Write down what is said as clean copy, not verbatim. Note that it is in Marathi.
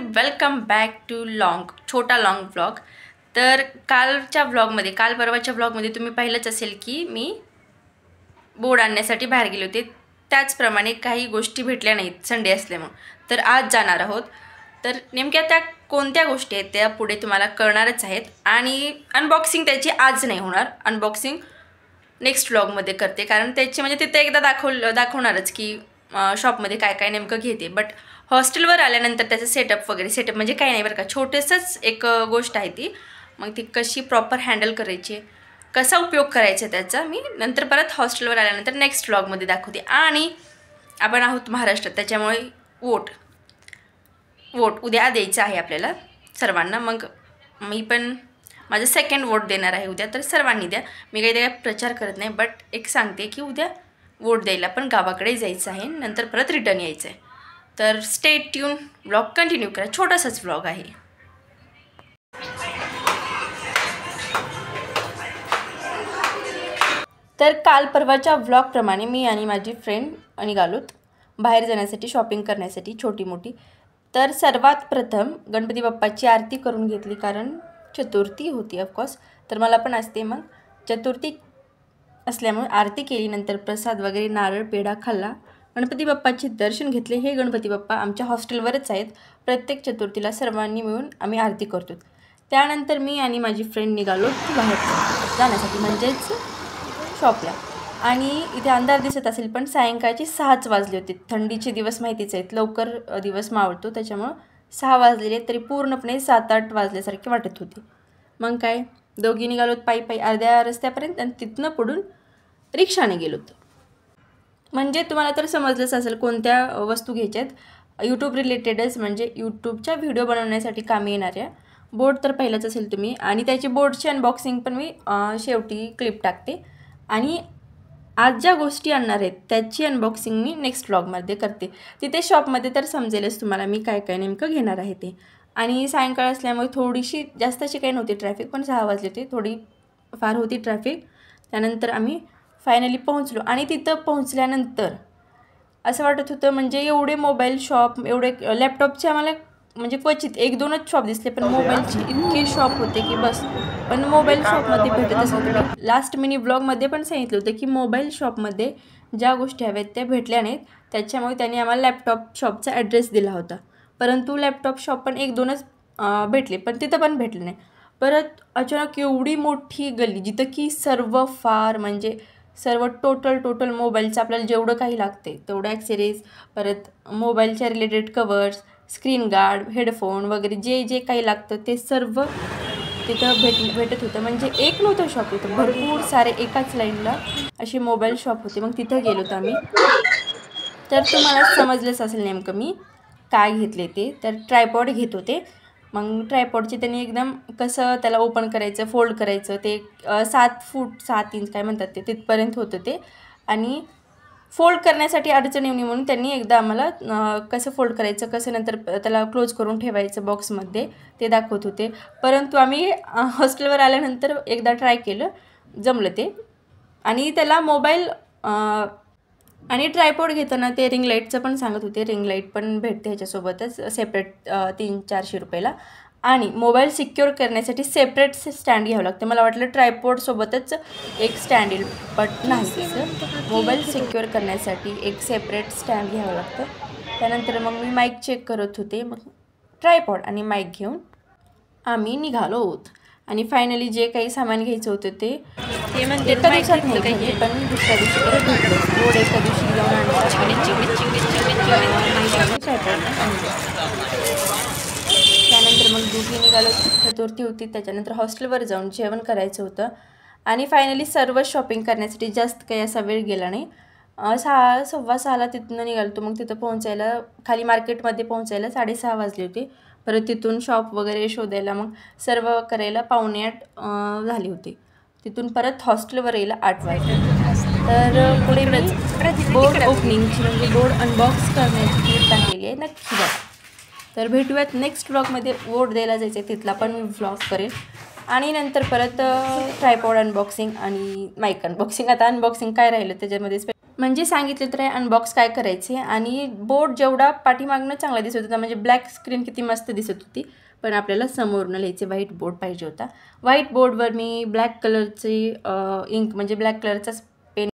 वेलकम बॅक टू छोटा लॉंग व्लॉग। तर काल परवाच्या व्लॉगमध्ये तुम्ही पाहिलंच असेल की मी बोर्ड आणण्यासाठी बाहेर गेले होते। त्याचप्रमाणे काही गोष्टी भेटल्या नाहीत संडे असल्यामुळे, तर आज जाणार आहोत। तर नेमक्या त्या कोणत्या गोष्टी आहेत त्या पुढे तुम्हाला कळणारच आहेत। आणि अनबॉक्सिंग त्याची आज नाही होणार, अनबॉक्सिंग नेक्स्ट व्लॉगमध्ये करते, कारण त्याची म्हणजे तिथे एकदा दाखवणारच की शॉपमध्ये काय काय नेमकं घेते। बट हॉस्टेलवर आल्यानंतर त्याचं सेटअप म्हणजे काही नाही बरं का, छोटेसंच एक गोष्ट आहे ती। मग ती कशी प्रॉपर हँडल करायची, कसा उपयोग करायचा त्याचा, मी नंतर परत हॉस्टेलवर आल्यानंतर नेक्स्ट व्लॉगमध्ये दाखवते। आणि आपण आहोत महाराष्ट्रात, त्याच्यामुळे वोट उद्या द्यायचं आहे आपल्याला सर्वांना। मग मी पण माझं सेकंड वोट देणार आहे उद्या, तर सर्वांनी द्या। मी काही प्रचार करत नाही, बट एक सांगते की उद्या वोट द्यायला पण गावाकडे जायचं आहे, नंतर परत रिटर्न यायचं आहे। तर स्टे ट्यून, व्लॉग कंटिन्यू करा, छोटासाच व्लॉग आहे। तर काल परवाच्या व्लॉगप्रमाणे मी आणि माझी फ्रेंड निघालोत बाहेर जाण्यासाठी, शॉपिंग करण्यासाठी छोटी मोठी। तर सर्वात प्रथम गणपती बाप्पाची आरती करून घेतली, कारण चतुर्थी होती ऑफकोर्स, तर मला पण असते। मग चतुर्थी असल्यामुळे आरती केली, नंतर प्रसाद वगैरे नारळ पेढा खाल्ला, गणपती बाप्पाचे दर्शन घेतले। हे गणपती बाप्पा आमच्या हॉस्टेलवरच आहेत, प्रत्येक चतुर्थीला सर्वांनी मिळून आम्ही आरती करतो। त्यानंतर मी आणि माझी फ्रेंड निघालो बाहेर जाण्यासाठी, म्हणजेच शॉपला। आणि इथे अंधार दिसत असेल, पण सायंकाळचे 6च वाजले होते। थंडीचे दिवस माहितीच आहेत, लवकर दिवस मावळतो, त्याच्यामुळं 6 वाजलेले तरी पूर्णपणे 7-8 वाजल्यासारखे वाटत होते। मग काय, दोघी निघालोत पायी अर्ध्या रस्त्यापर्यंत, आणि तिथनं पुढून रिक्षाने गेलोत। म्हणजे तुम्हाला तर समजलंच असेल कोणत्या वस्तू घ्यायच्यात, यूट्यूब रिलेटेडच, म्हणजे यूट्यूबच्या व्हिडिओ बनवण्यासाठी कामी येणाऱ्या। बोर्ड तर पहिलंच असेल तुम्ही, आणि त्याची बोर्डची अनबॉक्सिंग पण मी शेवटी क्लिप टाकते। आणि आज ज्या गोष्टी आणणार आहेत त्याची अनबॉक्सिंग मी नेक्स्ट व्लॉगमध्ये करते। तिथे शॉपमध्ये तर समजेलच तुम्हाला मी काय काय नेमकं घेणार आहे ते। आणि सायंकाळ असल्यामुळे थोडीशी जास्त अशी काही नव्हती ट्रॅफिक, पण 6 वाजले होते, थोडी फार होती ट्रॅफिक। त्यानंतर आम्ही फायनली पोहोचलो, आणि तिथं पोहोचल्यानंतर असं वाटत होतं, म्हणजे एवढे मोबाईल शॉप, एवढे लॅपटॉपचे आम्हाला म्हणजे क्वचित 1-2च शॉप दिसले, पण मोबाईलचे इतके शॉप होते की बस। पण मोबाईल शॉपमध्ये भेटतच नव्हते। लास्ट मिनी ब्लॉगमध्ये पण सांगितलं होतं की मोबाईल शॉपमध्ये ज्या गोष्टी हव्यात त्या भेटल्या नाहीत, त्याच्यामुळे त्यांनी आम्हाला लॅपटॉप शॉपचा ॲड्रेस दिला होता। परंतु लॅपटॉप शॉप पण 1-2च भेटले, पण तिथं पण भेटलं नाही। परत अचानक एवढी मोठी गल्ली, जिथं की म्हणजे सर्व टोटल मोबाईलचं आपल्याला जेवढं काही लागते तेवढं ॲक्सेसरीज, परत मोबाईलच्या related covers, screen guard, headphone वगैरे जे काही लागतं ते सर्व तिथं भेटत होतं। म्हणजे एक नव्हतं शॉप, तिथं भरपूर सारे एकाच लाईनला असे मोबाईल शॉप होते। मग तिथं गेलो होतो आम्ही। तर तुम्हाला समजलंच असेल नेमकं मी काय घेतले ते। तर ट्रायपॉड घेत होते। मग ट्रायपॉडचे त्यांनी एकदम कसं त्याला ओपन करायचं, फोल्ड करायचं, ते 7 फूट 7 इंच काय म्हणतात ते, तिथपर्यंत होतं ते। आणि फोल्ड करण्यासाठी अडचण येऊ नये म्हणून त्यांनी एकदा आम्हाला कसं फोल्ड करायचं, कसं नंतर त्याला क्लोज करून ठेवायचं बॉक्समध्ये, ते दाखवत होते। परंतु आम्ही हॉस्टेलवर आल्यानंतर एकदा ट्राय केलं, जमलं ते। आणि त्याला मोबाईल आणि ट्रायपॉड घेताना ते रिंग लाईटचं पण सांगत होते, रिंग लाईट पण भेटते ह्याच्यासोबतच सेपरेट 300-400 रुपयाला। आणि मोबाईल सिक्युअर करण्यासाठी सेपरेट स्टँड घ्यावं लागतं। मला वाटलं ट्रायपॉडसोबतच एक स्टँड येईल, बट नाही, तसं मोबाईल सिक्युअर करण्यासाठी एक सेपरेट स्टँड घ्यावं लागतं। त्यानंतर मग मी माईक चेक करत होते, मग ट्रायपॉड आणि माईक घेऊन आम्ही निघालो आहोत। आणि फायनली जे काही सामान घ्यायचं होतं ते एका दिवसात नाही घ्यायचे, पण दुसऱ्या दिवशी परत भेटलं। रोड एका दिवशी जाऊन त्यानंतर मग दुधी निघालो, चतुर्थी होती, त्याच्यानंतर हॉस्टेलवर जाऊन जेवण करायचं होतं। आणि फायनली सर्व शॉपिंग करण्यासाठी जास्त काही असा वेळ गेला नाही। 6:15 तिथून निघालो होतो। मग तिथं पोहोचायला, खाली मार्केटमध्ये पोहोचायला 6:30 वाजले होते। परत तिथून शॉप वगैरे शोधायला, मग सर्व करायला 7:45 झाले होते। तिथून परत हॉस्टेलवर यायला 8 वाजले। तर पुढे बोर्ड ओपनिंगची म्हणजे बोर्ड अनबॉक्स करण्याची क्लिप टाकलेली आहे, नक्की बघा। तर भेटूयात नेक्स्ट व्लॉगमध्ये, वोट द्यायला जायचं आहे तिथला पण मी व्लॉग करेल। आणि नंतर परत ट्रायपॉड अनबॉक्सिंग आणि माईक अनबॉक्सिंग। आता अनबॉक्सिंग काय राहिलं त्याच्यामध्ये म्हणजे सांगितलं तर आहे अनबॉक्स काय करायचे. आणि बोर्ड जेवढा पाठीमागनं चांगला दिसत होता, म्हणजे ब्लॅक स्क्रीन किती मस्त दिसत होती, पण आपल्याला समोरनं लिहायचे व्हाईट बोर्ड पाहिजे होता. व्हाईट बोर्डवर मी ब्लॅक कलरची इंक म्हणजे ब्लॅक कलरचा